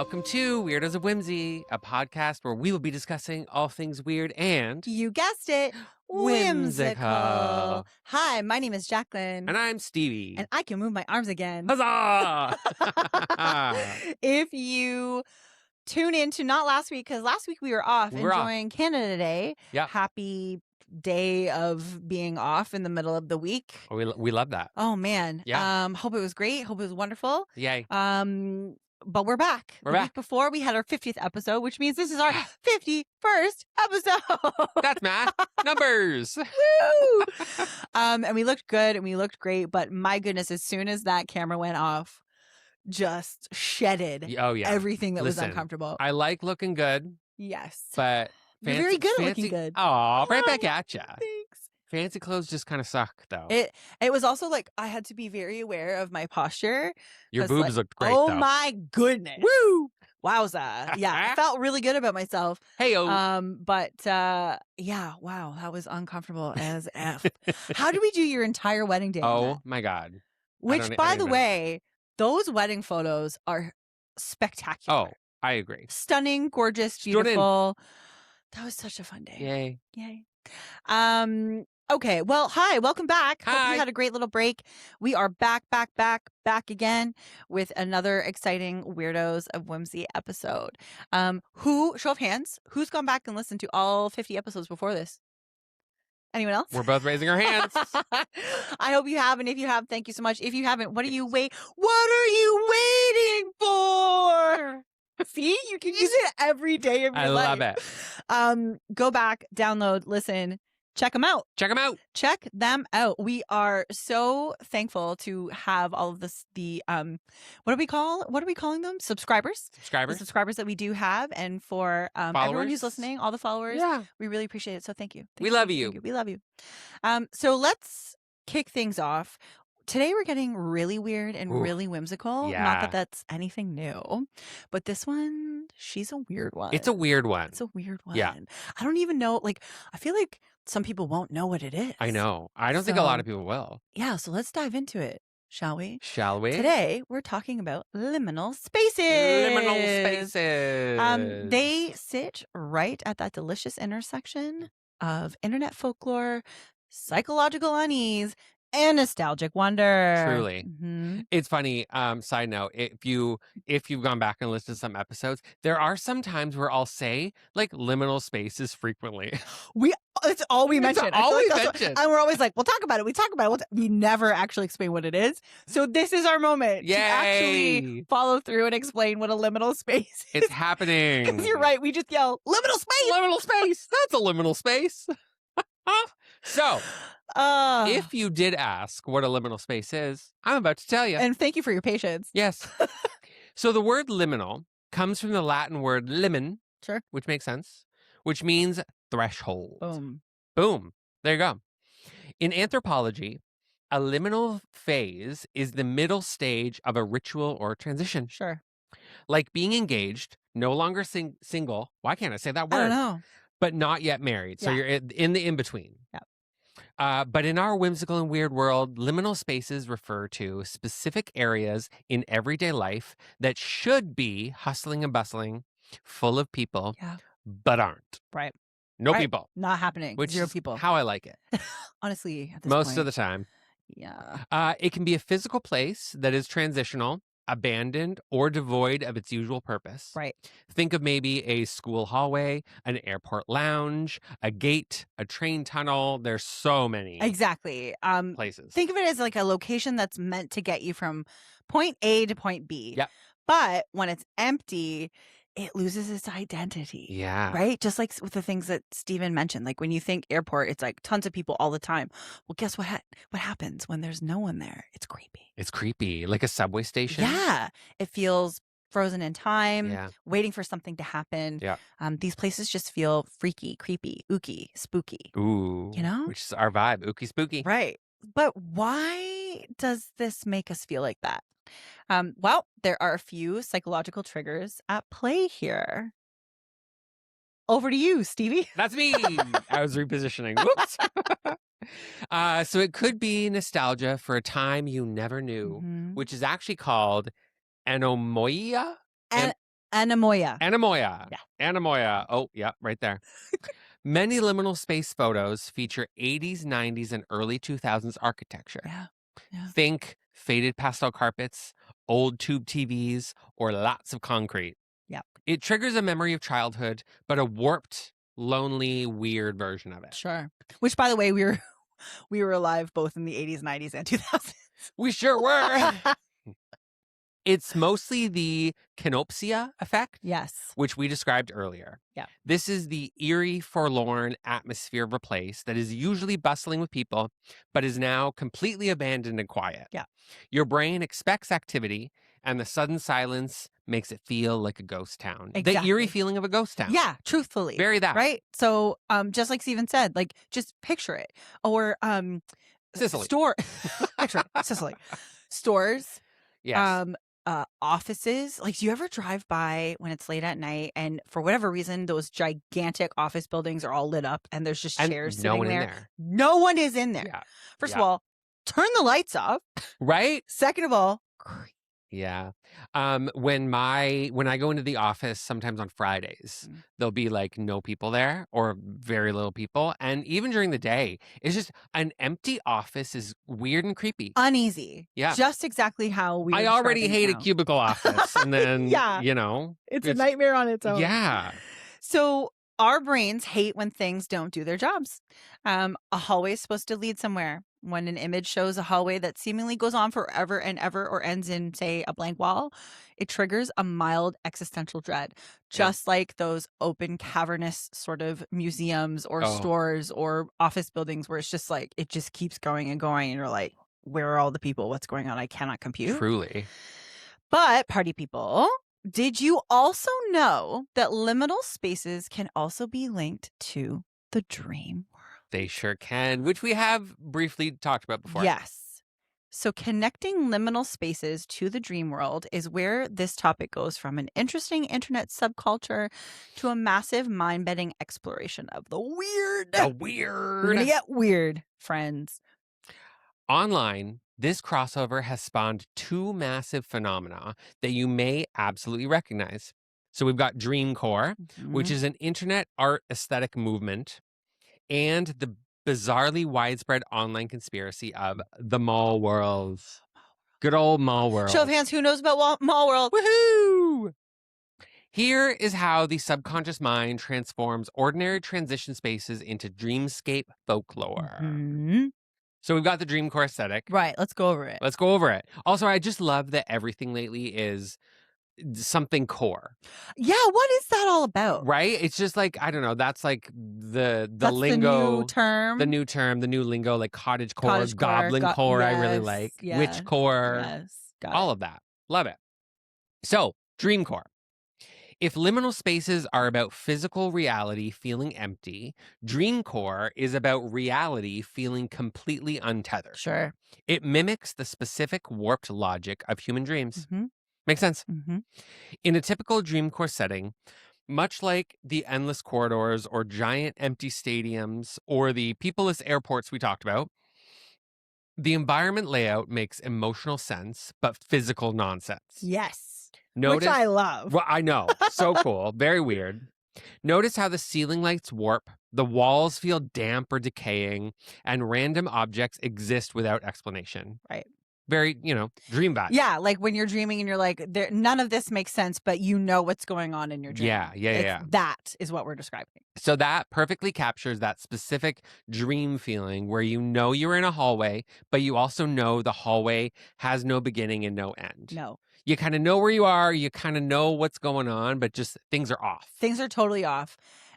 Welcome to Weirdos of Whimsy, a podcast where we will be discussing all things weird and You guessed it, whimsical. Hi, my name is Jacqueline. And I'm Stevie. And I can move my arms again. Huzzah! If you tune in to not last week, because last week we were off enjoying Canada Day. Yeah. Happy day of being off in the middle of the week. Oh, we love that. Oh, man. Yeah. Hope it was great. Hope it was wonderful. Yay. But we're back. We're the back. Week before we had our 50th episode, which means this is our 51st episode. That's math. Numbers. Woo! And we looked good and we looked great, but my goodness, as soon as that camera went off, just shedded everything that was uncomfortable. I like looking good. Yes. But you're very good at looking good. Oh, right back at ya. Thanks. Fancy clothes just kind of suck, though. It was also like I had to be very aware of my posture. Your boobs looked great, though. Oh, my goodness. Woo! Wowza. Yeah, I felt really good about myself. Hey-o. Yeah, wow, that was uncomfortable as F. How did we do your entire wedding day? Oh, my God. Which, by the way, those wedding photos are spectacular. Oh, I agree. Stunning, gorgeous, beautiful. That was such a fun day. Yay. Okay, well, hi, welcome back. Hi. Hope you had a great little break. We are back again with another exciting Weirdos of Whimsy episode. Show of hands, who's gone back and listened to all 50 episodes before this? Anyone else? We're both raising our hands. I hope you have, and if you have, thank you so much. If you haven't, what are you waiting for? See, you can use it every day of your life. I love it. Go back, download, listen. Check them out. Check them out. We are so thankful to have all of this. What are we calling them? Subscribers. The subscribers that we do have, and for everyone who's listening, all the followers. Yeah, we really appreciate it. So thank you. We love you. We love you. So let's kick things off. Today we're getting really weird and really whimsical. Yeah. Not that that's anything new, but this one, she's a weird one. It's a weird one. Yeah. I don't even know. I feel like some people won't know what it is. I know. I don't think a lot of people will. Yeah. So let's dive into it, shall we? Today we're talking about liminal spaces. They sit right at that delicious intersection of internet folklore, psychological unease, and nostalgic wonder. Truly. Mm-hmm. It's funny. Side note, if you've gone back and listened to some episodes, there are some times where I'll say liminal spaces frequently. It's all we mention. And we're always like, we'll talk about it. We never actually explain what it is. So this is our moment to actually follow through and explain what a liminal space is. It's happening. Because you're right. We just yell, liminal space. Liminal space. That's a liminal space. So, if you did ask what a liminal space is, I'm about to tell you. And thank you for your patience. Yes. So the word liminal comes from the Latin word limen, sure, which makes sense, which means threshold. Boom. There you go. In anthropology, a liminal phase is the middle stage of a ritual or transition. Sure. Like being engaged, no longer single. Why can't I say that word? I don't know. But not yet married. So you're in the in-between. Yeah. But in our whimsical and weird world, liminal spaces refer to specific areas in everyday life that should be hustling and bustling, full of people, but aren't. Right. No people. Not happening. Which Zero is people. how I like it. Honestly, at this Most point. of the time. Yeah. It can be a physical place that is transitional, abandoned, or devoid of its usual purpose. Right. Think of maybe a school hallway, an airport lounge, a gate, a train tunnel. There's so many exactly places. Think of it as like a location that's meant to get you from point A to point B. Yep. But when it's empty, it loses its identity. Yeah. Right? Just like with the things that Steven mentioned. Like when you think airport, it's like tons of people all the time. Well, guess what? What happens when there's no one there? It's creepy. It's creepy. Like a subway station. Yeah. It feels frozen in time, waiting for something to happen. Yeah. These places just feel freaky, creepy, ooky, spooky. Ooh. You know? Which is our vibe. Ooky spooky. Right. But why does this make us feel like that? Well, there are a few psychological triggers at play here. Over to you, Stevie. That's me. I was repositioning. Whoops. So it could be nostalgia for a time you never knew, which is actually called anomia. Anemoia. Anemoia. Yeah. Anemoia. Oh, yeah, right there. Many liminal space photos feature 80s, 90s, and early 2000s architecture. Yeah. Think faded pastel carpets, old tube TVs, or lots of concrete. Yeah. It triggers a memory of childhood, but a warped, lonely, weird version of it. Sure. Which, by the way, we were alive both in the 80s, 90s, and 2000s. We sure were. It's mostly the canopsia effect, Yes. which we described earlier. Yeah. This is the eerie, forlorn atmosphere of a place that is usually bustling with people, but is now completely abandoned and quiet. Yeah. Your brain expects activity, and the sudden silence makes it feel like a ghost town. The Exactly. eerie feeling of a ghost town. Yeah, truthfully. Very that. Right? So, just like Steven said, like, just picture it. Or, Sicily. Picture it. Sicily. Stores. Yes. Offices. Like, do you ever drive by when it's late at night and for whatever reason those gigantic office buildings are all lit up and there's just And chairs no sitting one in there? there. No one is in there. Yeah. First Yeah. of all, turn the lights off. Right? Second of all, Yeah. When I go into the office sometimes on Fridays, there'll be like no people there or very little people. And even during the day, it's just an empty office is weird and creepy. uneasy. Yeah. Just exactly how we I were already describing it hate a now. cubicle office. And then, Yeah. It's a nightmare on its own. Yeah. So our brains hate when things don't do their jobs. A hallway is supposed to lead somewhere. When an image shows a hallway that seemingly goes on forever and ever or ends in, say, a blank wall, it triggers a mild existential dread, just like those open, cavernous sort of museums or stores or office buildings where it's just like, it just keeps going and going. And you're like, where are all the people? What's going on? I cannot compute. Truly. But party people, did you also know that liminal spaces can also be linked to the dream world? They sure can, which we have briefly talked about before. Yes. So connecting liminal spaces to the dream world is where this topic goes from an interesting internet subculture to a massive mind-bending exploration of the weird. The weird. We're gonna get weird, friends. Online, this crossover has spawned two massive phenomena that you may absolutely recognize. So we've got Dreamcore, which is an internet art aesthetic movement, and the bizarrely widespread online conspiracy of the mall world. Good old mall world. Show of hands, who knows about mall world? Woohoo! Here is how the subconscious mind transforms ordinary transition spaces into dreamscape folklore. So we've got the Dreamcore aesthetic. Right, let's go over it. Let's go over it. Also, I just love that everything lately is something core. Yeah, what is that all about? Right? It's just like, I don't know, that's like the That's lingo. the new term. The new lingo, like cottage core, goblin core, I really like. Witch core. Yes. All of that. Love it. So, Dreamcore. If liminal spaces are about physical reality feeling empty, Dreamcore is about reality feeling completely untethered. Sure. It mimics the specific warped logic of human dreams. Makes sense. In a typical Dreamcore setting, much like the endless corridors or giant empty stadiums or the peopleless airports we talked about, the environment layout makes emotional sense, but physical nonsense. Yes. Notice, which I love. Well, I know. So cool. Very weird. Notice how the ceiling lights warp, the walls feel damp or decaying, and random objects exist without explanation. Right. Very, dream vibes. Yeah, like when you're dreaming and you're like, none of this makes sense, but you know what's going on in your dream. Yeah. That is what we're describing. So that perfectly captures that specific dream feeling where you know you're in a hallway, but you also know the hallway has no beginning and no end. No. You kind of know where you are, you kind of know what's going on, but just things are off. Things are totally off.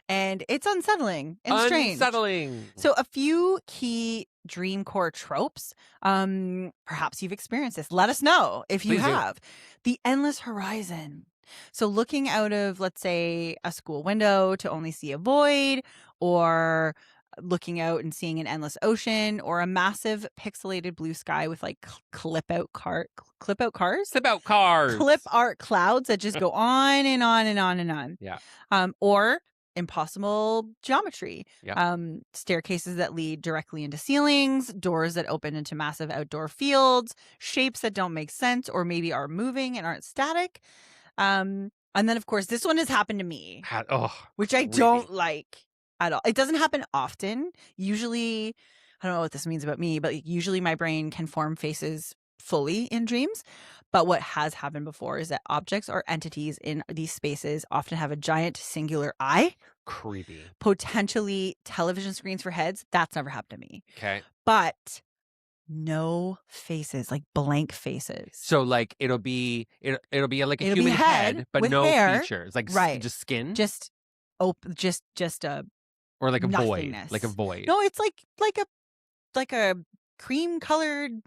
And it's unsettling and strange. Unsettling. So a few key Dreamcore tropes. Perhaps you've experienced this. Let us know if you have. The endless horizon. So looking out of, let's say, a school window to only see a void, or looking out and seeing an endless ocean, or a massive pixelated blue sky with like clip out cars, clip art clouds that just go on and on and on and on. Yeah. Or impossible geometry. Staircases that lead directly into ceilings, doors that open into massive outdoor fields, shapes that don't make sense or maybe are moving and aren't static. And then, of course, this one has happened to me, Oh, which I don't like. Which I creepy. don't like at all. It doesn't happen often. Usually, I don't know what this means about me, but usually my brain can form faces fully in dreams. But what has happened before is that objects or entities in these spaces often have a giant singular eye. Creepy. Potentially television screens for heads. That's never happened to me. Okay. But no faces, like blank faces. So like it'll be like a It'll be human a head but with no hair. features, like Right. just skin, just a or like a void, nothingness. like a void. No, it's like a cream colored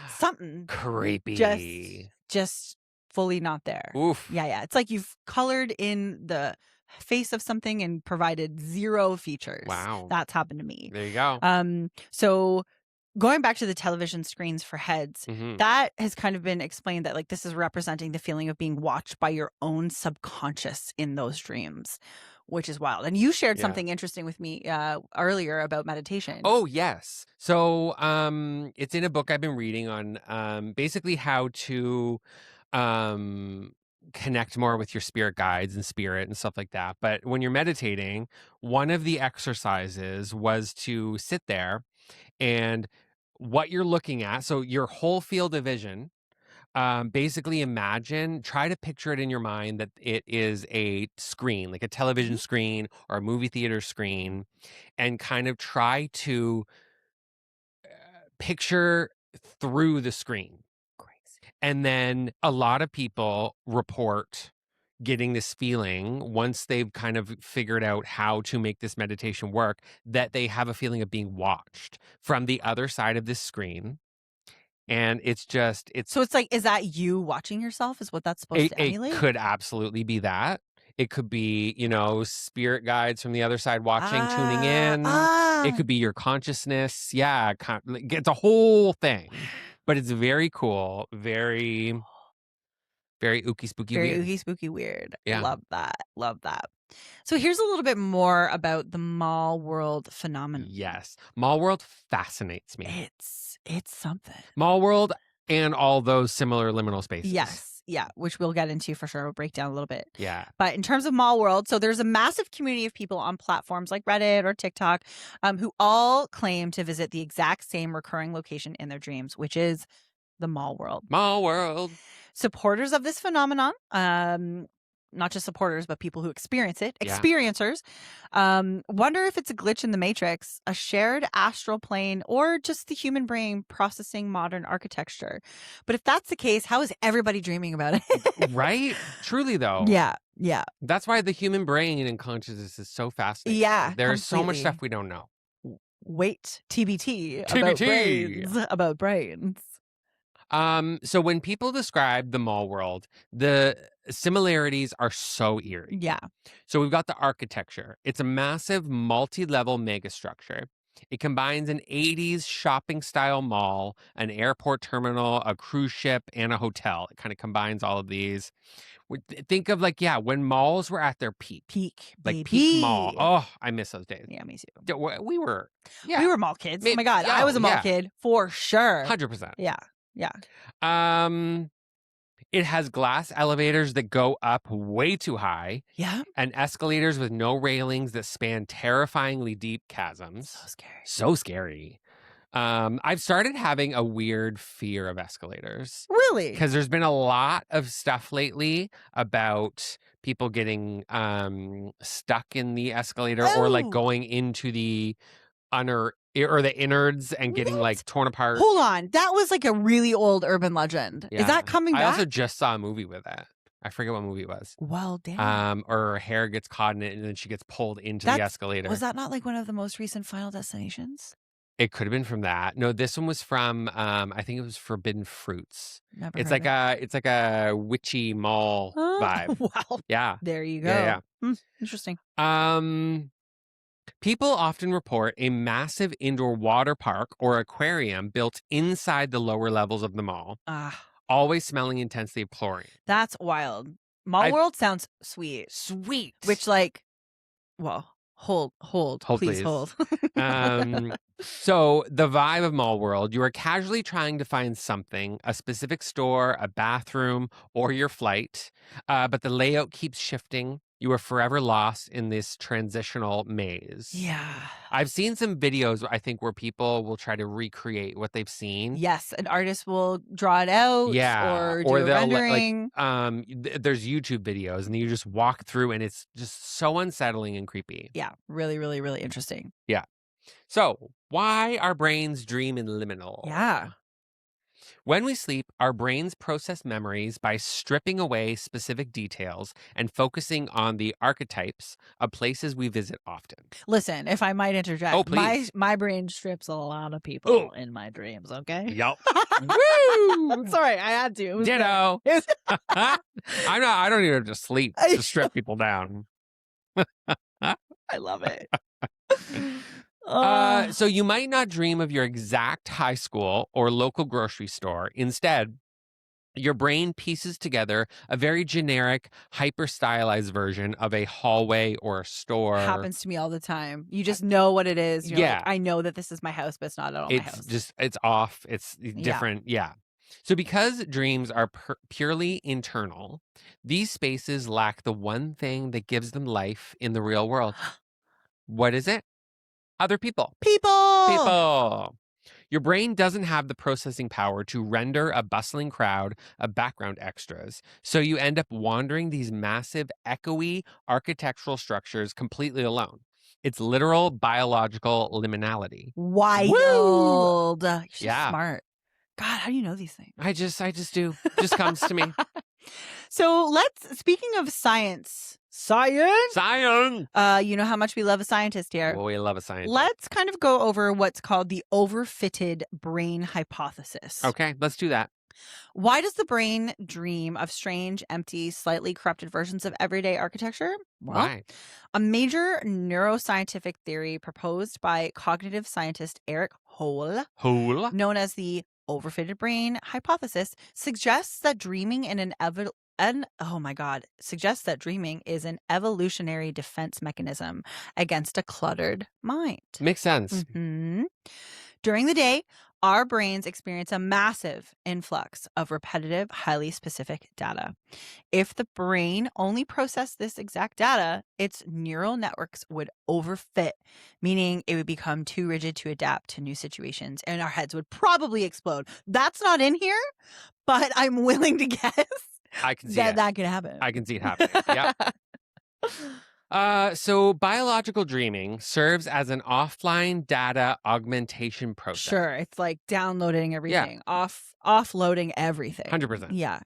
something. Creepy. Just fully not there. Oof. Yeah. It's like you've colored in the face of something and provided zero features. Wow. That's happened to me. There you go. So going back to the television screens for heads, Mhm. that has kind of been explained that like this is representing the feeling of being watched by your own subconscious in those dreams, which is wild. And you shared Yeah. something interesting with me earlier about meditation. Oh, yes. So it's in a book I've been reading on basically how to connect more with your spirit guides and spirit and stuff like that. But when you're meditating, one of the exercises was to sit there and what you're looking at, so your whole field of vision, basically try to picture it in your mind that it is a screen, like a television screen or a movie theater screen, and kind of try to picture through the screen. Crazy. And then a lot of people report getting this feeling once they've kind of figured out how to make this meditation work, that they have a feeling of being watched from the other side of this screen. And So it's like, is that you watching yourself? Is what that's supposed to emulate? It could absolutely be that. It could be, spirit guides from the other side watching, tuning in. It could be your consciousness. Yeah, it's a whole thing. But it's very cool, very, very ooky spooky Very weird. ooky spooky weird. Yeah. Love that. So here's a little bit more about the mall world phenomenon. Yes. Mall world fascinates me. It's something. Mall world and all those similar liminal spaces. Yes. Yeah, which we'll get into for sure. We'll break down a little bit. Yeah. But in terms of mall world, so there's a massive community of people on platforms like Reddit or TikTok who all claim to visit the exact same recurring location in their dreams, which is the mall world. Mall world. Supporters of this phenomenon, not just supporters, but people who experience it, Yeah. experiencers, wonder if it's a glitch in the matrix, a shared astral plane, or just the human brain processing modern architecture. But if that's the case, how is everybody dreaming about it? Right? Truly, though. Yeah. That's why the human brain and consciousness is so fascinating. Yeah, There's so much completely. stuff we don't know. Wait, TBT. TBT. About brains. So when people describe the mall world, the similarities are so eerie. Yeah. So we've got the architecture. It's a massive multi-level megastructure. It combines an 80s shopping style mall, an airport terminal, a cruise ship, and a hotel. It kind of combines all of these. Think of when malls were at their peak. Peak Mall. Oh, I miss those days. Yeah, me too. We were mall kids. Oh my God. I was a mall kid for sure. 100%. Yeah. It has glass elevators that go up way too high. Yeah. And escalators with no railings that span terrifyingly deep chasms. So scary. I've started having a weird fear of escalators. Really? Because there's been a lot of stuff lately about people getting stuck in the escalator or going into the the innards and getting torn apart. Hold on. That was a really old urban legend. Yeah. Is that coming back? I also just saw a movie with that. I forget what movie it was. Well, damn. Or her hair gets caught in it and then she gets pulled into the escalator. Was that not one of the most recent Final Destinations? It could have been from that. No, this one was from I think it was Forbidden Fruits. Never It's heard it's like a witchy mall vibe. Wow. Yeah. There you go. Yeah. Interesting. People often report a massive indoor water park or aquarium built inside the lower levels of the mall, always smelling intensely of chlorine. That's wild. Mall world sounds sweet. Sweet. Which, well, Hold, please please. hold. So the vibe of Mall World, you are casually trying to find something, a specific store, a bathroom, or your flight, but the layout keeps shifting. You are forever lost in this transitional maze. Yeah. I've seen some videos, I think, where people will try to recreate what they've seen. Yes, an artist will draw it out or do a they'll rendering. there's YouTube videos and you just walk through and it's just so unsettling and creepy. Yeah, really, really, really interesting. Yeah. So, why our brains dream in liminal? Yeah. When we sleep, our brains process memories by stripping away specific details and focusing on the archetypes of places we visit often. Listen, if I might interject, Oh, please. my brain strips a lot of people in my dreams, okay? Yup. Woo! Sorry, I had to. It was Ditto. there. I don't even have to sleep to strip people down. I love it. So you might not dream of your exact high school or local grocery store. Instead, your brain pieces together a very generic, hyper-stylized version of a hallway or a store. Happens to me all the time. You just know what it is. You're like, I know that this is my house, but it's not at all my house. It's off. It's different. Yeah. So because dreams are purely internal, these spaces lack the one thing that gives them life in the real world. What is it? Other people. People. Your brain doesn't have the processing power to render a bustling crowd of background extras, so you end up wandering these massive, echoey architectural structures completely alone. It's literal biological liminality. Wild. You're so Yeah. smart. God, how do you know these things? I just do. Just comes to me. So speaking of science. Science! You know how much we love a scientist here. Oh, we love a scientist. Let's kind of go over what's called the overfitted brain hypothesis. Okay, let's do that. Why does the brain dream of strange, empty, slightly corrupted versions of everyday architecture? Well, Why? a major neuroscientific theory proposed by cognitive scientist Eric Hole, known as the overfitted brain hypothesis, suggests that dreaming is an evolutionary defense mechanism against a cluttered mind. Makes sense. Mm-hmm. During the day, our brains experience a massive influx of repetitive, highly specific data. If the brain only processed this exact data, its neural networks would overfit, meaning it would become too rigid to adapt to new situations, and our heads would probably explode. That's not in here, but I'm willing to guess I can see that could happen. I can see it happening. Yeah. So biological dreaming serves as an offline data augmentation process. Sure, it's like downloading everything, offloading everything. 100%. Yeah.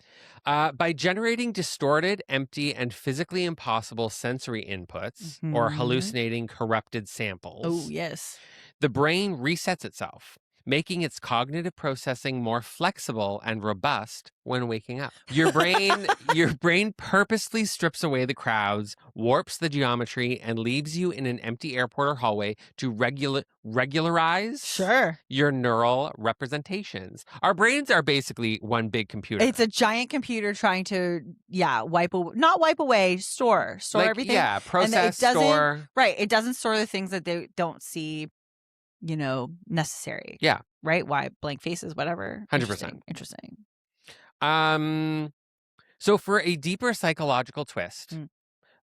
By generating distorted, empty, and physically impossible sensory inputs or hallucinating corrupted samples. Oh, yes. The brain resets itself, making its cognitive processing more flexible and robust when waking up. Your brain purposely strips away the crowds, warps the geometry, and leaves you in an empty airport or hallway to regularize your neural representations. Our brains are basically one big computer. It's a giant computer trying to, not wipe away, store everything. Yeah, process, store. Right. It doesn't store the things that they don't see, necessary. Yeah. Right? Why? Blank faces, whatever. 100%. Interesting. So for a deeper psychological twist,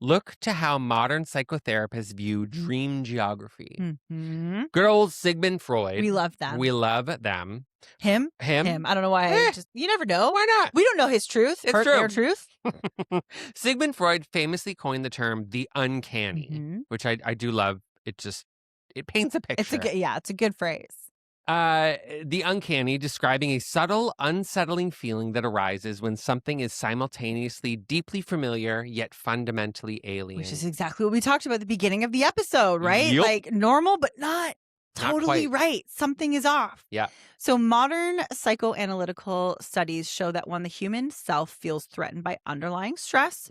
look to how modern psychotherapists view dream geography. Mm-hmm. Good old Sigmund Freud. We love them. Him? I don't know why. You never know. Why not? We don't know his truth. It's true. Their truth. Sigmund Freud famously coined the term the uncanny, which I do love. It paints a picture. It's a good phrase. The uncanny, describing a subtle, unsettling feeling that arises when something is simultaneously deeply familiar yet fundamentally alien. Which is exactly what we talked about at the beginning of the episode, right? Yep. Like normal, but not totally right. Something is off. Yeah. So modern psychoanalytical studies show that when the human self feels threatened by underlying stress,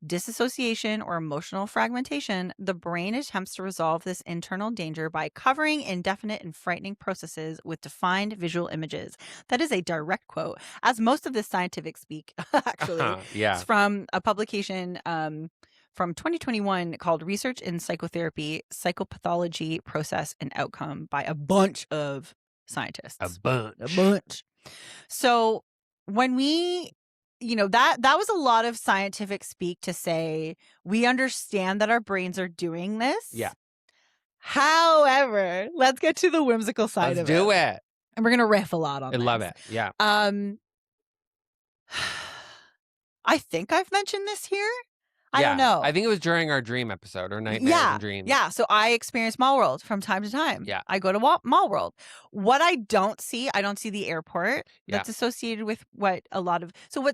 disassociation, or emotional fragmentation, the brain attempts to resolve this internal danger by covering indefinite and frightening processes with defined visual images. That is a direct quote, as most of this scientific speak, actually. Yeah. It's from a publication from 2021 called Research in Psychotherapy, Psychopathology, Process, and Outcome by a bunch of scientists. A bunch. A bunch. So when we, that was a lot of scientific speak to say, we understand that our brains are doing this. Yeah. However, let's get to the whimsical side of it. Let's do it. And we're going to riff a lot on I this. love it. Yeah. I think I've mentioned this here. I don't know. I think it was during our dream episode or nightmares and dreams. Yeah. So I experience Mall World from time to time. Yeah. I go to Mall World. What I don't see the airport that's associated with what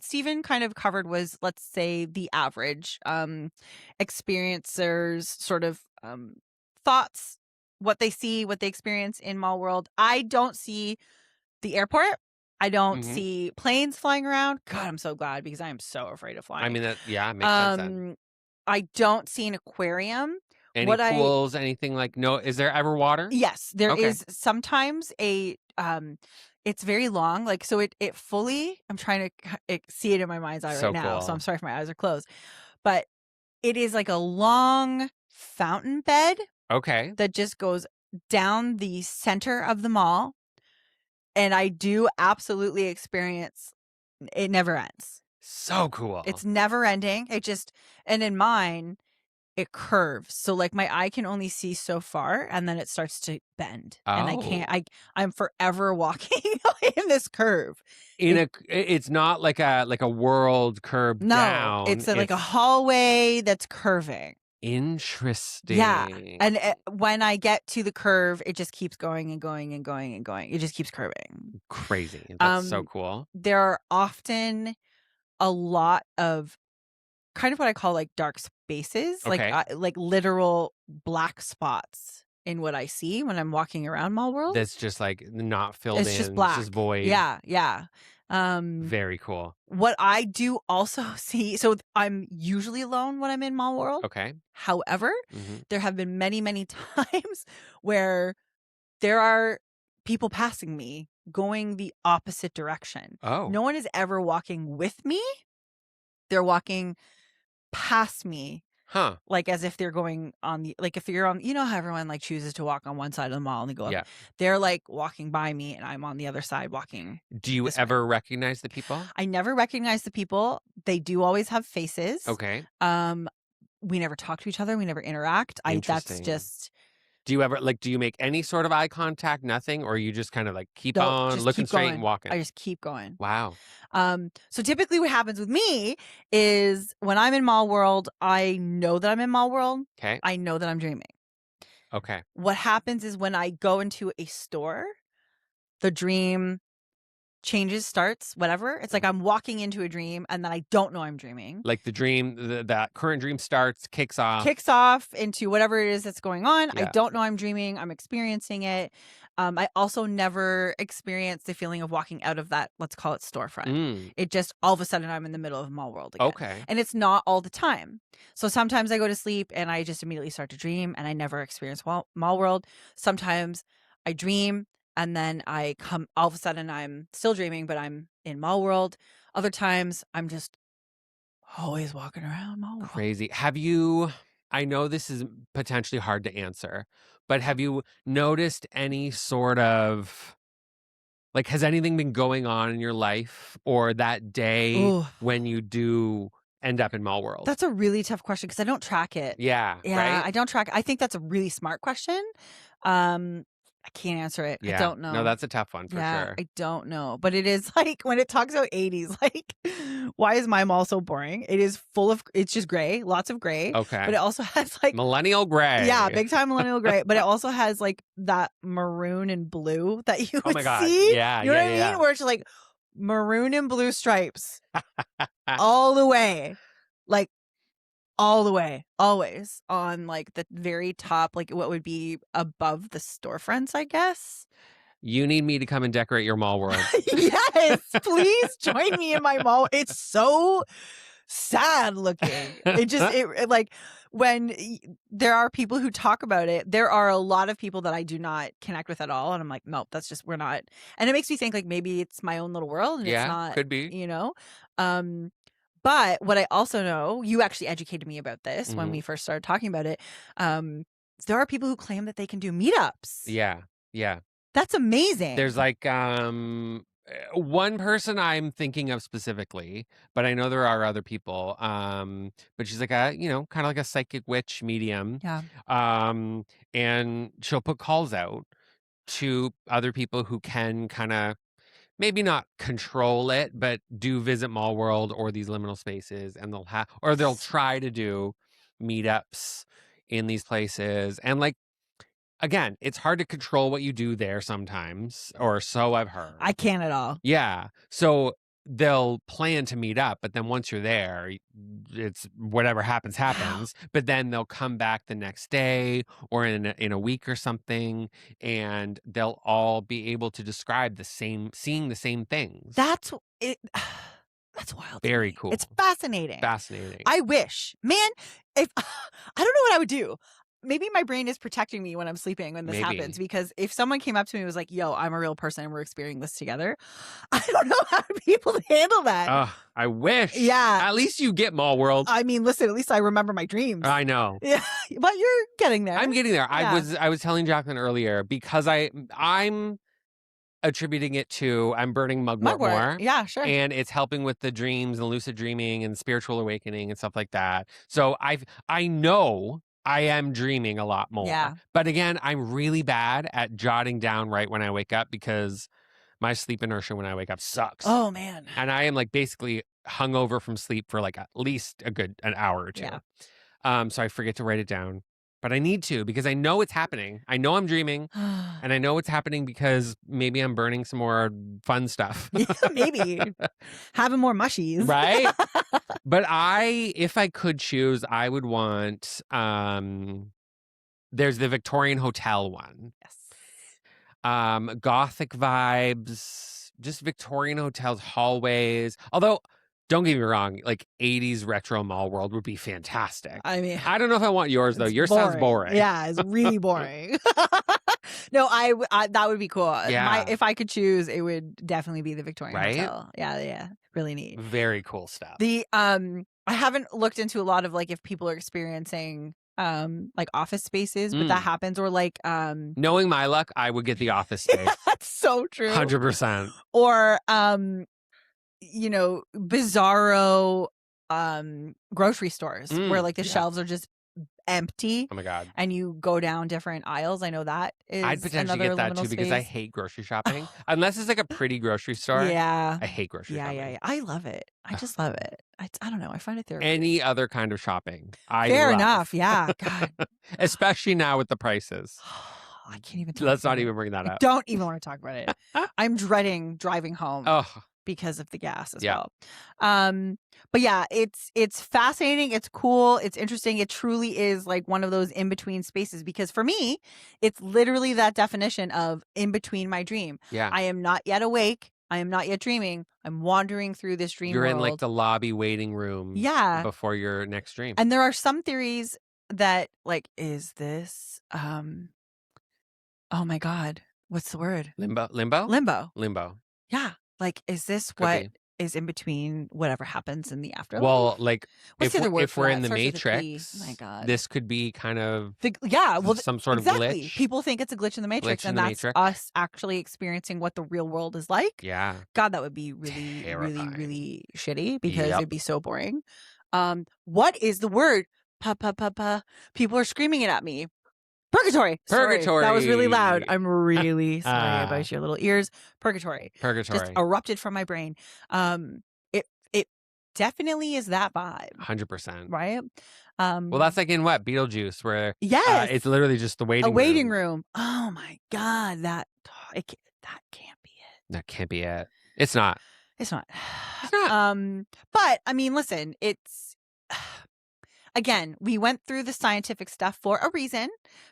Stephen kind of covered was, let's say, the average experiencer's sort of thoughts, what they see, what they experience in Mall World. I don't see the airport. I don't see planes flying around. God, I'm so glad, because I am so afraid of flying. I mean, that makes sense then. I don't see an aquarium. Any pools, anything like, no, is there ever water? Yes, there is sometimes it's very long. Like, so it fully, I'm trying to see it in my mind's eye right now. Cool. So I'm sorry if my eyes are closed, but it is like a long fountain bed. Okay. That just goes down the center of the mall. And I do absolutely experience, it never ends. So cool. It's never ending. And in mine, it curves. So like my eye can only see so far, and then it starts to bend. Oh. And I can't, I'm forever walking in this curve. It's not like a world curve down. No, it's like a hallway that's curving. Interesting. Yeah. And when I get to the curve, it just keeps going and going and going and going. It just keeps curving. Crazy. That's so cool. There are often a lot of kind of what I call like dark spaces, like literal black spots in what I see when I'm walking around Mall World. That's just like not filled in. It's just black. It's just void. Yeah. Very cool. What I do also see, so I'm usually alone when I'm in Mall World. Okay. However, there have been many, many times where there are people passing me going the opposite direction. Oh. No one is ever walking with me. They're walking past me. Huh. Like as if they're going on if you're on, how everyone like chooses to walk on one side of the mall and they go up. Yeah. They're like walking by me and I'm on the other side walking. Do you ever recognize the people? I never recognize the people. They do always have faces. Okay. We never talk to each other. We never interact. That's just. Do you ever do you make any sort of eye contact? Nothing? Or you just kind of keep on looking straight and walking? I just keep going. Wow. So typically what happens with me is when I'm in Mall World, I know that I'm in Mall World. Okay. I know that I'm dreaming. Okay. What happens is when I go into a store, the dream starts, whatever. It's like I'm walking into a dream and then I don't know I'm dreaming. Like the dream, that current dream kicks off into whatever it is that's going on. Yeah. I don't know I'm dreaming. I'm experiencing it. I also never experienced the feeling of walking out of that, let's call it storefront. It just, all of a sudden I'm in the middle of Mall World again. Okay. And it's not all the time. So sometimes I go to sleep and I just immediately start to dream and I never experience Mall World. Sometimes I dream and then all of a sudden I'm still dreaming, but I'm in Mall World. Other times I'm just always walking around Mall World. Crazy. I know this is potentially hard to answer, but have you noticed any sort of, has anything been going on in your life or that day when you do end up in Mall World? That's a really tough question because I don't track it. Yeah, right? I don't track. I think that's a really smart question. I can't answer it. Yeah. I don't know. No, that's a tough one for sure. I don't know. But it is when it talks about 80s, why is my mall so boring? It is it's just gray, lots of gray. Okay. But it also has millennial gray. Yeah, big time millennial gray. But it also has that maroon and blue that you would my God. see. Yeah. You know what I mean? Where it's just maroon and blue stripes all the way. All the way, always on the very top, what would be above the storefronts, I guess. You need me to come and decorate your Mall World. Yes, please join me in my mall. It's so sad looking. When there are people who talk about it, there are a lot of people that I do not connect with at all. And I'm like, nope, that's just, we're not. And it makes me think maybe it's my own little world. And it's not, could be. But what I also know, you actually educated me about this when we Mhm. first started talking about it. There are people who claim that they can do meetups. Yeah. Yeah. That's amazing. There's like one person I'm thinking of specifically, but I know there are other people. But she's like a, kind of like a psychic witch medium. Yeah. And she'll put calls out to other people who can kind of maybe not control it, but do visit Mall World or these liminal spaces, and they'll try to do meetups in these places. And like, again, it's hard to control what you do there sometimes, or so I've heard. I can't at all. Yeah. So they'll plan to meet up, but then once you're there, it's whatever happens. But then they'll come back the next day or in a week or something, and they'll all be able to describe seeing the same things. That's it. That's wild. Very cool. It's fascinating. Fascinating. I wish, man, if I don't know what I would do. Maybe my brain is protecting me when I'm sleeping when this happens, because if someone came up to me and was like, yo, I'm a real person and we're experiencing this together, I don't know how to be able to handle that. I wish. Yeah. At least you get Mall World. I mean, listen, at least I remember my dreams. I know. Yeah, but you're getting there. I'm getting there. Yeah. I was telling Jacqueline earlier, because I'm attributing it to I'm burning mugwort more. Yeah, sure. And it's helping with the dreams and lucid dreaming and spiritual awakening and stuff like that. So I know I am dreaming a lot more. Yeah. But again, I'm really bad at jotting down right when I wake up, because my sleep inertia when I wake up sucks. Oh man. And I am like basically hungover from sleep for like at least an hour or two. Yeah. So I forget to write it down. But I need to, because I know it's happening. I know I'm dreaming, and I know it's happening because maybe I'm burning some more fun stuff. Maybe having more mushies, right? But if I could choose, I would want. There's the Victorian Hotel one. Yes. Gothic vibes, just Victorian hotels, hallways. Although, don't get me wrong, like 80s retro Mall World would be fantastic. I mean, I don't know if I want yours though. Yours sounds boring. Yeah, it's really boring. No, I that would be cool. Yeah. If I could choose, it would definitely be the Victorian Right? Hotel. Yeah, really neat. Very cool stuff. I haven't looked into a lot of like if people are experiencing like office spaces, but that happens, or like knowing my luck, I would get the office space. That's so true. 100%. Or bizarro grocery stores where like the shelves are just empty. Oh my god. And you go down different aisles. I know that is I'd potentially get that too, because I hate grocery shopping. Unless it's like a pretty grocery store. Yeah. I hate grocery shopping. Yeah. I love it. I just love it. I don't know. I find it therapeutic. Any other kind of shopping. Fair enough. Yeah. God. Especially now with the prices. I can't even Let's not even bring that up. Don't even want to talk about it. I'm dreading driving home. Oh. Because of the gas as well. But yeah, it's fascinating. It's cool. It's interesting. It truly is like one of those in between spaces, because for me, it's literally that definition of in between my dream. Yeah. I am not yet awake. I am not yet dreaming. I'm wandering through this dream You're world. in like the lobby waiting room. Yeah. Before your next dream. And there are some theories that like, is this oh my God, what's the word? Limbo. Yeah. Like, is this what is in between whatever happens in the afterlife? Well, like, what's the other word if for we're that? in the Starts with a Matrix, T. My God. this could be kind of some sort of glitch. People think it's a glitch in the Matrix, and that's us actually experiencing what the real world is like. Yeah. God, that would be really, terrifying. really shitty, because it'd be so boring. What is the word? People are screaming it at me. Purgatory. Sorry, that was really loud. I'm really sorry about your little ears. Purgatory. Just erupted from my brain. It definitely is that vibe. 100%. Right? Well, that's like in what? Beetlejuice, where it's literally just the waiting room. Oh my God, that can't be it. That can't be it. It's not. It's not. But I mean, listen, it's again, we went through the scientific stuff for a reason,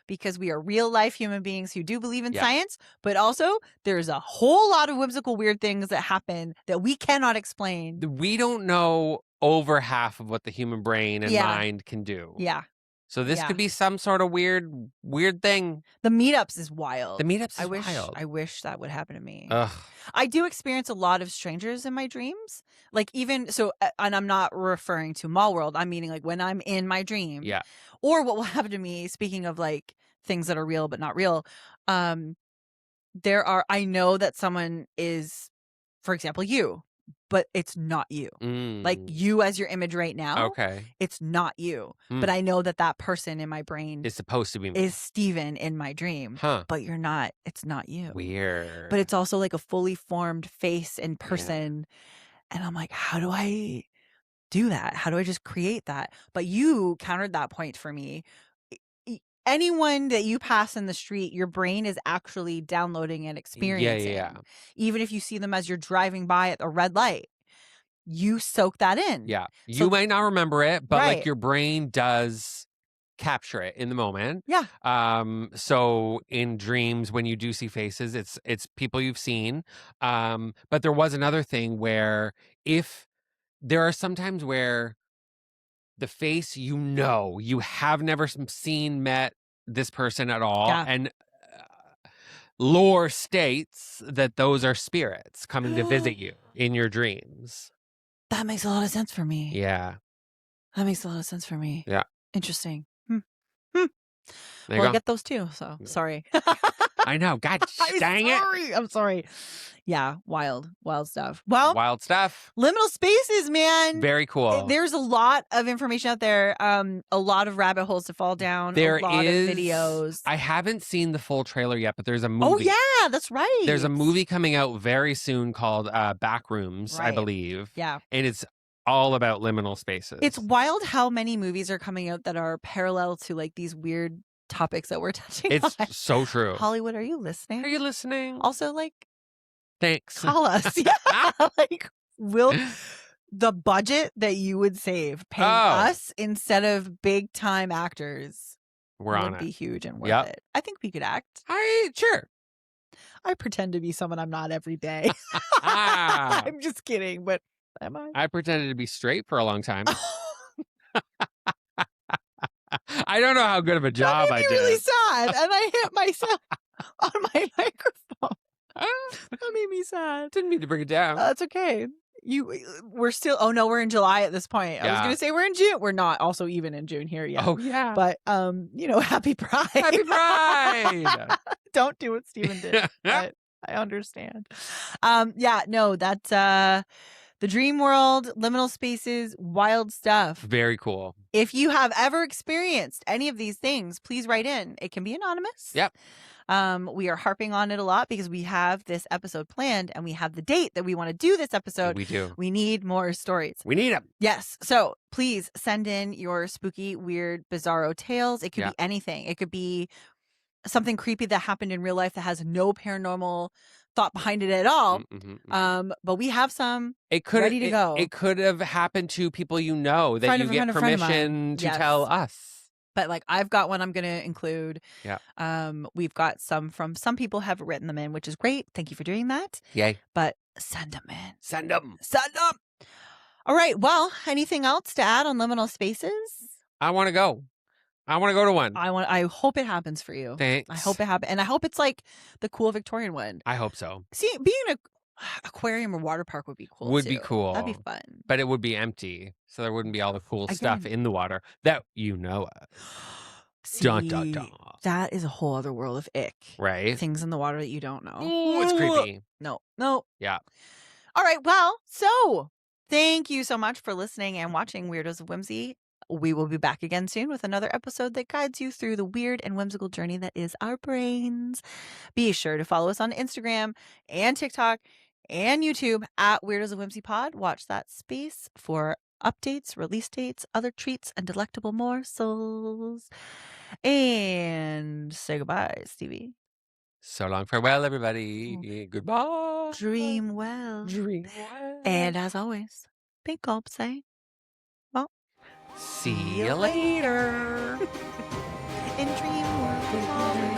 because we are real life human beings who do believe in science, but also there's a whole lot of whimsical, weird things that happen that we cannot explain. We don't know over half of what the human brain and mind can do. Yeah. So this could be some sort of weird thing. The meetups is wild. The meetups is wild. I wish that would happen to me. Ugh. I do experience a lot of strangers in my dreams. Like even so, and I'm not referring to Mall World. I'm meaning like when I'm in my dream. Yeah. Or what will happen to me, speaking of like things that are real but not real. I know that someone is, for example, you, but it's not you. Like you as your image right now. Okay. It's not you. But I know that person in my brain is supposed to be me. Is Steven in my dream. Huh. But you're not. It's not you. Weird. But it's also like a fully formed face and person. Yeah. And I'm like, how do I do that? How do I just create that? But you countered that point for me. Anyone that you pass in the street, your brain is actually downloading and experiencing. Yeah. Even if you see them as you're driving by at a red light, you soak that in. Yeah. You might not remember it, but like your brain does capture it in the moment. Yeah. So in dreams, when you do see faces, it's people you've seen. But there was another thing where if there are sometimes where the face, you have never met this person at all. Yeah. And lore states that those are spirits coming to visit you in your dreams. That makes a lot of sense for me. Yeah. That makes a lot of sense for me. Yeah. Interesting. Well, I get those too, so sorry. I know. God dang it. I'm sorry. Yeah, wild stuff. Well, wild stuff. Liminal Spaces, man. Very cool. There's a lot of information out there. A lot of rabbit holes to fall down. There a lot is of videos. I haven't seen the full trailer yet, but there's a movie. Oh yeah, that's right. There's a movie coming out very soon called Backrooms, I believe. Yeah. And it's all about liminal spaces. It's wild how many movies are coming out that are parallel to like these weird topics that we're touching on. It's so true. Hollywood, are you listening? Are you listening? Also, like, thanks. call us. Yeah. Like, will the budget that you would save paying us instead of big time actors would be huge and worth it. I think we could act. Sure. I pretend to be someone I'm not every day. I'm just kidding, but am I? I pretended to be straight for a long time. I don't know how good of a job I did. Really sad, and I hit myself on my microphone. That made me sad. Didn't mean to bring it down. That's okay. We're still. Oh no, we're in July at this point. I was gonna say we're in June. We're not also even in June here yet. Oh yeah. But happy Pride. Happy Pride. Don't do what Steven did. But I understand. That's the dream world, liminal spaces, wild stuff. Very cool. If you have ever experienced any of these things, please write in. It can be anonymous. Yep. We are harping on it a lot because we have this episode planned and we have the date that we want to do this episode. We do. We need more stories. We need them. Yes. So please send in your spooky, weird, bizarro tales. It could be anything. It could be something creepy that happened in real life that has no paranormal thought behind it at all. But we have some ready to go. It could have happened to people that you get permission to tell us. But like I've got one I'm going to include. Yeah. We've got some people have written them in, which is great. Thank you for doing that. Yay. But send them in. Send them. All right. Well, anything else to add on liminal spaces? I want to go. I want to go to one. I hope it happens for you. Thanks. I hope it happens. And I hope it's like the cool Victorian one. I hope so. See, being an aquarium or water park would be cool. Would be cool. That'd be fun. But it would be empty. So there wouldn't be all the cool stuff in the water that of. See, dun, dun, dun. That is a whole other world of ick. Right. Things in the water that you don't know. Ooh, it's creepy. No. Yeah. All right. Well, so thank you so much for listening and watching Weirdos of Whimsy. We will be back again soon with another episode that guides you through the weird and whimsical journey that is our brains. Be sure to follow us on Instagram and TikTok and YouTube at Weirdos of Whimsy Pod. Watch that space for updates, release dates, other treats, and delectable morsels. And say goodbye, Stevie. So long, farewell, everybody. Goodbye. Dream well. Dream well. And as always, big gulp say, well, see you later. In dream world.